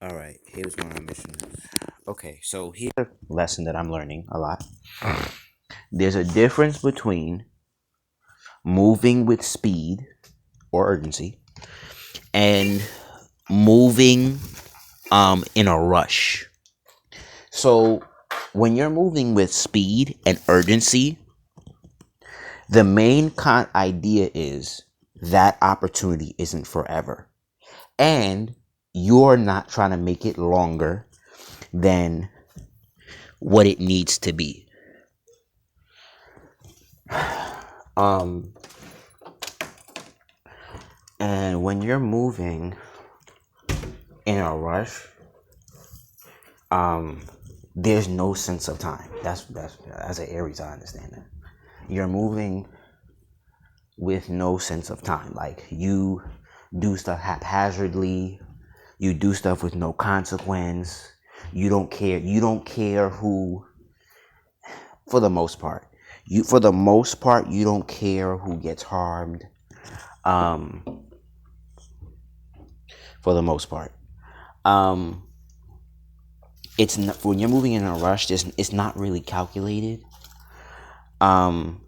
All right, here's one I'm missing. Okay, so here's a lesson that I'm learning a lot. There's a difference between moving with speed or urgency and moving in a rush. So when you're moving with speed and urgency, the main idea is that opportunity isn't forever. And you're not trying to make it longer than what it needs to be. Um, and when you're moving in a rush, there's no sense of time. That's as an Aries, I understand that. You're moving with no sense of time. Like you do stuff haphazardly, you do stuff with no consequence. You don't care. You don't care who. For the most part, you don't care who gets harmed. Um, for the most part, um, it's not, when you're moving in a rush. It's not really calculated, um,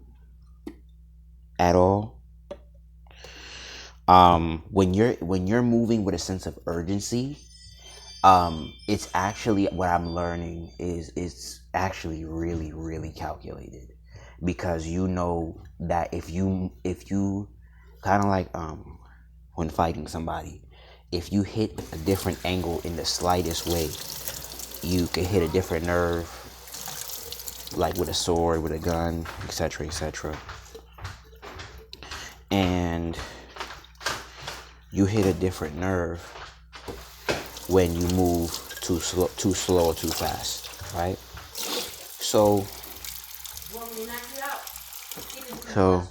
at all. When you're moving with a sense of urgency, it's actually what I'm learning is it's actually really really calculated, because you know that if you kind of like when fighting somebody, if you hit a different angle in the slightest way, you can hit a different nerve, like with a sword, with a gun, etc., etc. And you hit a different nerve when you move too slow or too fast, right? So, so,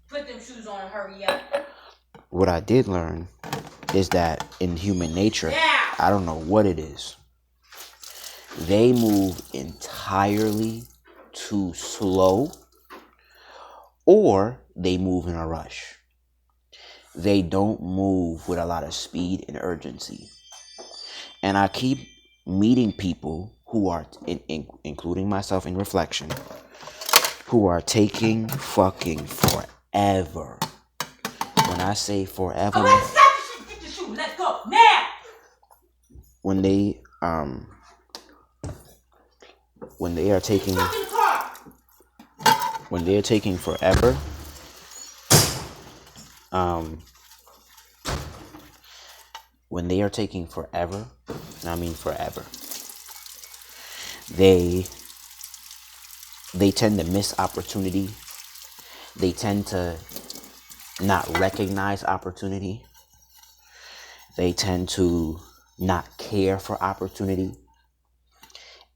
put them shoes on and hurry up. What I did learn is that in human nature, I don't know what it is, they move entirely too slow, or they move in a rush. They don't move with a lot of speed and urgency. And I keep meeting people who are, including myself in reflection, who are taking fucking forever. When I say forever, get the shoe. Let's go now. When they are taking forever, when they are taking forever, and I mean forever, they tend to miss opportunity. They tend to not recognize opportunity. They tend to not care for opportunity.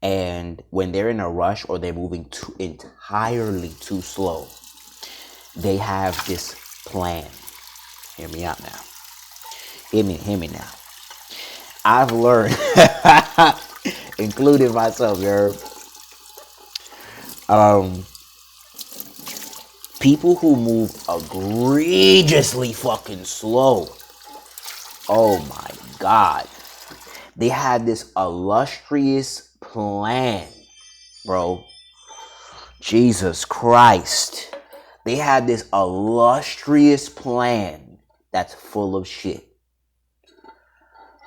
And when they're in a rush or they're moving entirely too slow, they have this plan. Hear me out now. Hear me now. I've learned, including myself, people who move egregiously fucking slow, oh my God, they had this illustrious plan, bro. Jesus Christ. They had this illustrious plan that's full of shit.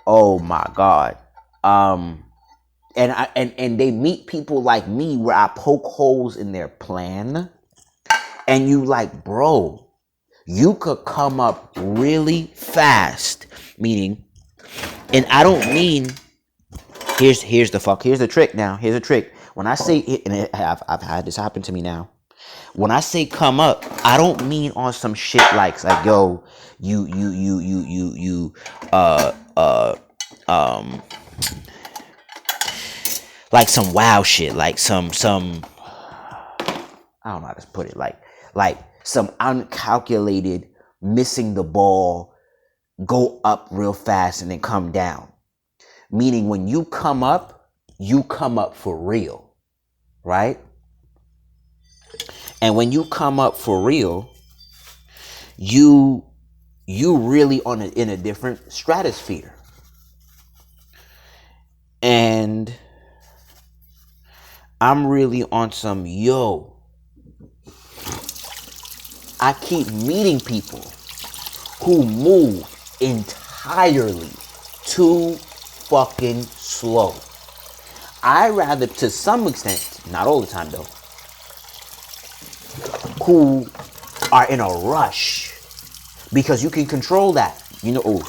Oh my God. And they meet people like me where I poke holes in their plan, and you like, bro, you could come up really fast. Meaning, and I don't mean, here's the trick now. Here's a trick. When I say it, and I've had this happen to me now. When I say come up, I don't mean on some shit like yo, you like some wow shit, like some I don't know how to put it, like some uncalculated missing the ball, go up real fast and then come down. Meaning when you come up for real, right? And when you come up for real, you you really in a different stratosphere. And I'm really on some, yo, I keep meeting people who move entirely too fucking slow. I rather, to some extent, not all the time though, who are in a rush because you can control that. You know, oh,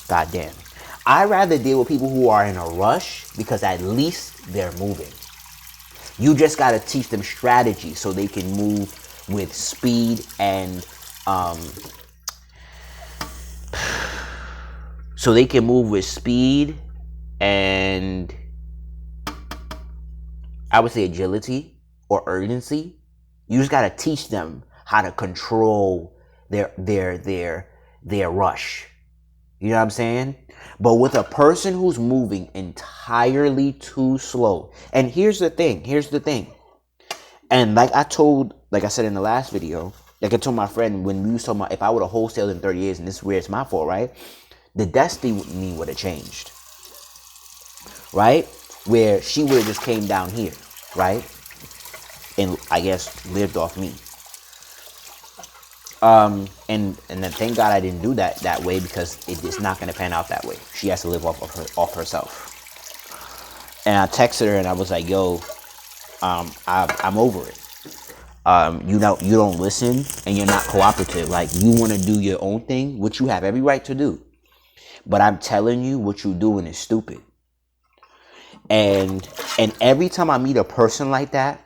goddamn. I rather deal with people who are in a rush because at least they're moving. You just got to teach them strategy so they can move with speed and so they can move with speed and I would say agility or urgency. You just gotta teach them how to control their rush. You know what I'm saying? But with a person who's moving entirely too slow, and here's the thing. And like I said in the last video, like I told my friend when we was talking about if I would have wholesaled in 30 years, and this is where it's my fault, right? The destiny would have changed, right? Where she would have just came down here, right? And I guess lived off me. And then thank God I didn't do that way because it's not gonna pan out that way. She has to live off herself. And I texted her and I was like, yo, I'm over it. You don't listen and you're not cooperative. Like you want to do your own thing, which you have every right to do. But I'm telling you, what you're doing is stupid. And every time I meet a person like that,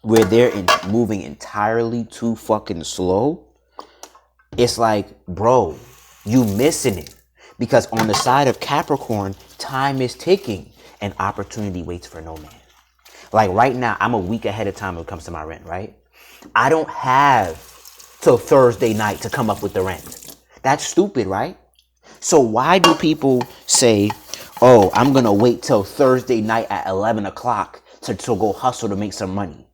where they're moving entirely too fucking slow, it's like, bro, you missing it. Because on the side of Capricorn, time is ticking and opportunity waits for no man. Like right now, I'm a week ahead of time when it comes to my rent, right? I don't have till Thursday night to come up with the rent. That's stupid, right? So why do people say, oh, I'm going to wait till Thursday night at 11 o'clock to go hustle to make some money?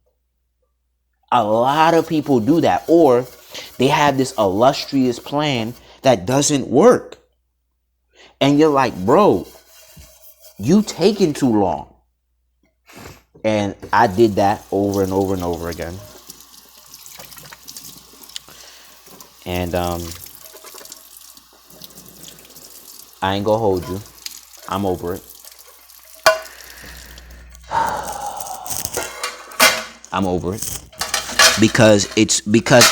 A lot of people do that. Or they have this illustrious plan that doesn't work. And you're like, bro, you taking too long. And I did that over and over and over again. And I ain't gonna hold you. I'm over it. I'm over it. Because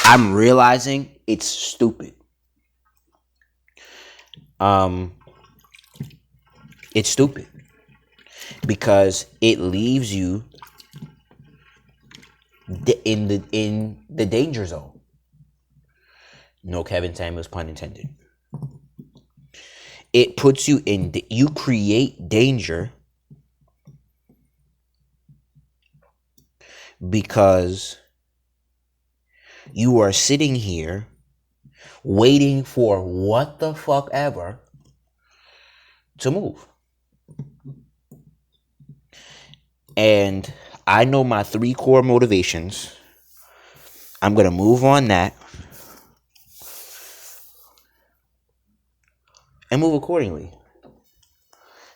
I'm realizing it's stupid. It's stupid. Because it leaves you in the danger zone. No Kevin Samuels pun intended. It puts you you create danger because you are sitting here waiting for what the fuck ever to move. And I know my 3 core motivations. I'm going to move on that and move accordingly.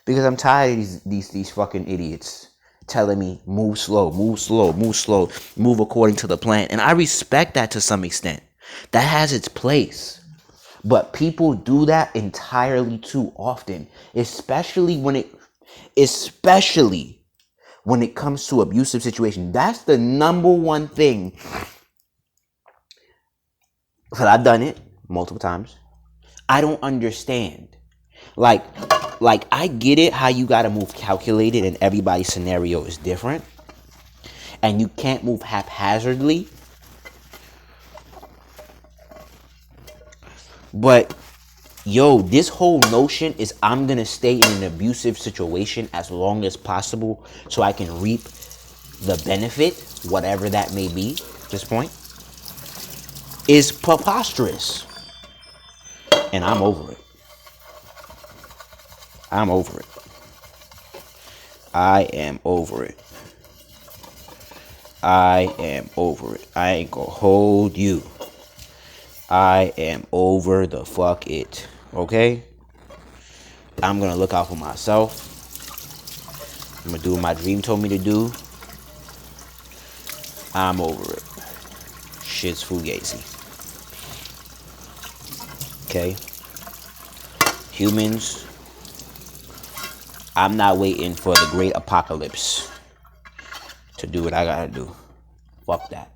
Because I'm tired of these fucking idiots telling me move slow, move according to the plan. And I respect that to some extent. That has its place. But people do that entirely too often, especially when it comes to abusive situation. That's the number one thing. Because I've done it multiple times. I don't understand. Like I get it how you gotta move calculated and everybody's scenario is different. And you can't move haphazardly. But yo, this whole notion is I'm gonna stay in an abusive situation as long as possible so I can reap the benefit, whatever that may be at this point, is preposterous. And I'm over it. I'm over it. I am over it. I am over it. I ain't gonna hold you. I am over the fuck it. Okay? I'm gonna look out for myself. I'm gonna do what my dream told me to do. I'm over it. Shit's fugazi. Okay? Humans, I'm not waiting for the great apocalypse to do what I gotta do. Fuck that.